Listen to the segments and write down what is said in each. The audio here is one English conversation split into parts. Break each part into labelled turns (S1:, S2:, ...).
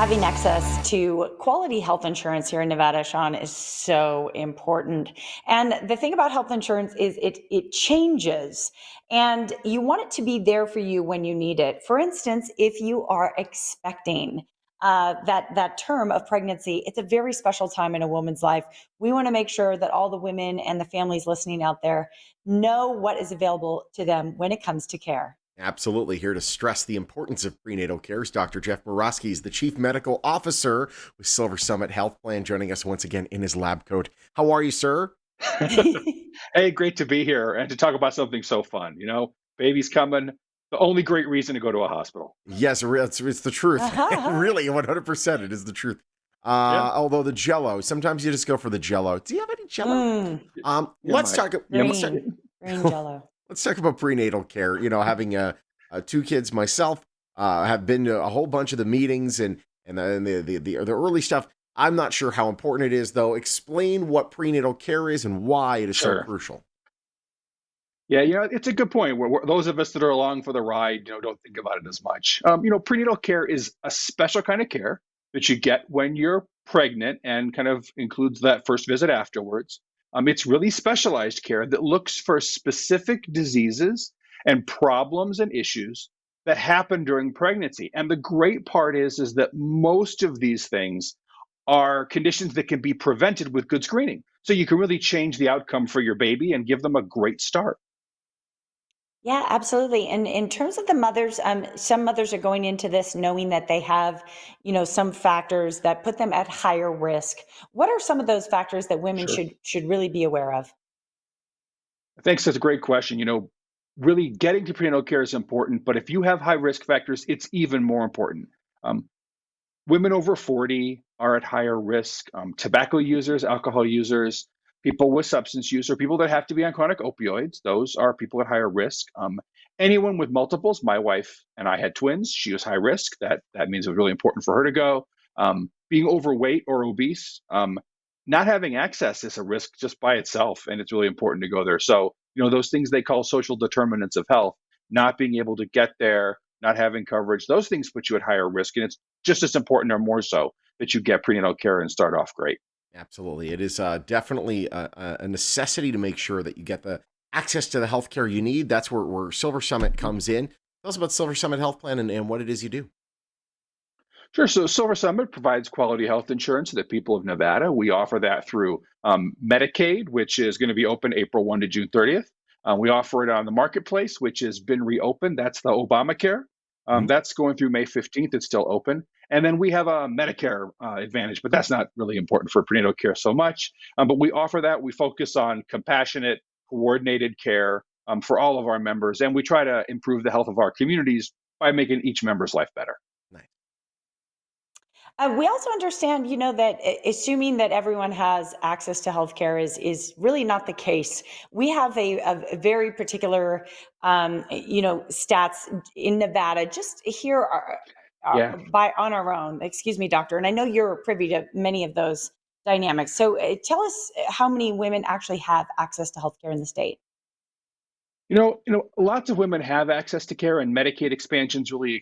S1: Having access to quality health insurance here in Nevada, Sean, is so important. And the thing about health insurance is it changes, and you want it to be there for you when you need it. For instance, if you are expecting that term of pregnancy, it's a very special time in a woman's life. We want to make sure that all the women and the families listening out there know what is available to them when it comes to care.
S2: Absolutely. Here to stress the importance of prenatal care is Dr. Jeff Morosky. He's the Chief Medical Officer with Silver Summit Health Plan, joining us once again in his lab coat. How are you, sir?
S3: Hey, great to be here and to talk about something so fun. Baby's coming. The only great reason to go to a hospital.
S2: Yes, it's the truth.
S1: Uh-huh.
S2: Really, 100% it is the truth.
S3: Yeah.
S2: Although the Jello, sometimes you just go for the Jello. Do you have any Jello?
S3: Yeah,
S2: Let's talk.
S1: Green Jello.
S2: Let's talk about prenatal care. Having two kids myself, have been to a whole bunch of the meetings and the early stuff. I'm not sure how important it is, though. Explain what prenatal care is and why it is so
S3: Sure.
S2: crucial.
S3: Yeah, it's a good point. Those of us that are along for the ride, don't think about it as much. Prenatal care is a special kind of care that you get when you're pregnant and kind of includes that first visit afterwards. It's really specialized care that looks for specific diseases and problems and issues that happen during pregnancy. And the great part is that most of these things are conditions that can be prevented with good screening. So you can really change the outcome for your baby and give them a great start.
S1: Yeah, absolutely. And in terms of the mothers, some mothers are going into this knowing that they have, some factors that put them at higher risk. What are some of those factors that women
S3: Sure.
S1: should really be aware of?
S3: Thanks. That's a great question. Really getting to prenatal care is important, but if you have high risk factors, it's even more important. Um, Women over 40 are at higher risk. Tobacco users, alcohol users, people with substance use, or people that have to be on chronic opioids, those are people at higher risk. Anyone with multiples, my wife and I had twins. She was high risk. That means it was really important for her to go. Being overweight or obese, not having access is a risk just by itself, and it's really important to go there. So, those things they call social determinants of health, not being able to get there, not having coverage, those things put you at higher risk. And it's just as important or more so that you get prenatal care and start off great.
S2: Absolutely. It is definitely a necessity to make sure that you get the access to the healthcare you need. That's where Silver Summit comes in. Tell us about Silver Summit Health Plan and what it is you do.
S3: Sure. So Silver Summit provides quality health insurance to the people of Nevada. We offer that through Medicaid, which is going to be open April 1 to June 30th. We offer it on the marketplace, which has been reopened. That's the Obamacare.
S2: Mhm.
S3: That's going through May 15th. It's still open. And then we have a Medicare Advantage, but that's not really important for prenatal care so much. But we offer that. We focus on compassionate, coordinated care for all of our members. And we try to improve the health of our communities by making each member's life better.
S2: Nice.
S1: We also understand, that assuming that everyone has access to healthcare is really not the case. We have a very particular, stats in Nevada, just here
S3: Yeah.
S1: by on our own. Excuse me, doctor, and I know you're privy to many of those dynamics. So tell us how many women actually have access to healthcare in the state.
S3: Lots of women have access to care, and Medicaid expansions really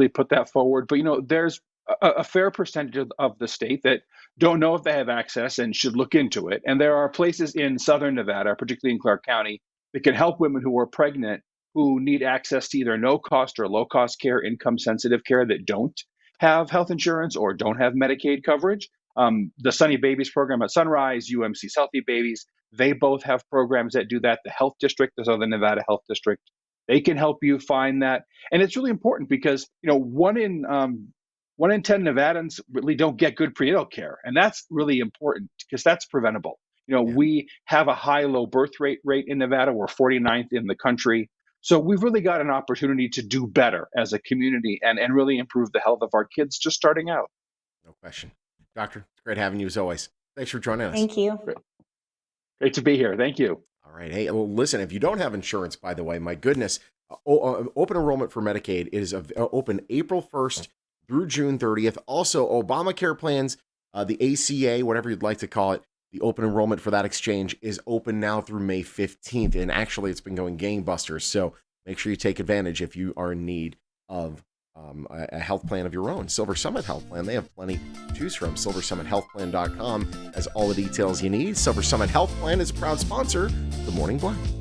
S3: put that forward. But there's a fair percentage of the state that don't know if they have access and should look into it. And there are places in southern Nevada, particularly in Clark County, that can help women who are pregnant who need access to either no cost or low cost care, income sensitive care that don't have health insurance or don't have Medicaid coverage. The Sunny Babies program at Sunrise, UMC's Healthy Babies, they both have programs that do that. The Health District, the Southern Nevada Health District, they can help you find that. And it's really important because one in 10 Nevadans really don't get good prenatal care, and that's really important because that's preventable.
S2: Yeah.
S3: We have a high low birth rate in Nevada. We're 49th in the country. So we've really got an opportunity to do better as a community and really improve the health of our kids just starting out.
S2: No question. Doctor, it's great having you as always. Thanks for joining us.
S1: Thank you.
S3: Great to be here. Thank you.
S2: All right. Hey, well, listen, if you don't have insurance, by the way, my goodness, open enrollment for Medicaid is open April 1st through June 30th. Also, Obamacare plans, the ACA, whatever you'd like to call it, the open enrollment for that exchange is open now through May 15th. And actually, it's been going gangbusters. So make sure you take advantage if you are in need of a health plan of your own. Silver Summit Health Plan, they have plenty to choose from. SilverSummitHealthPlan.com has all the details you need. Silver Summit Health Plan is a proud sponsor of the Morning Blend.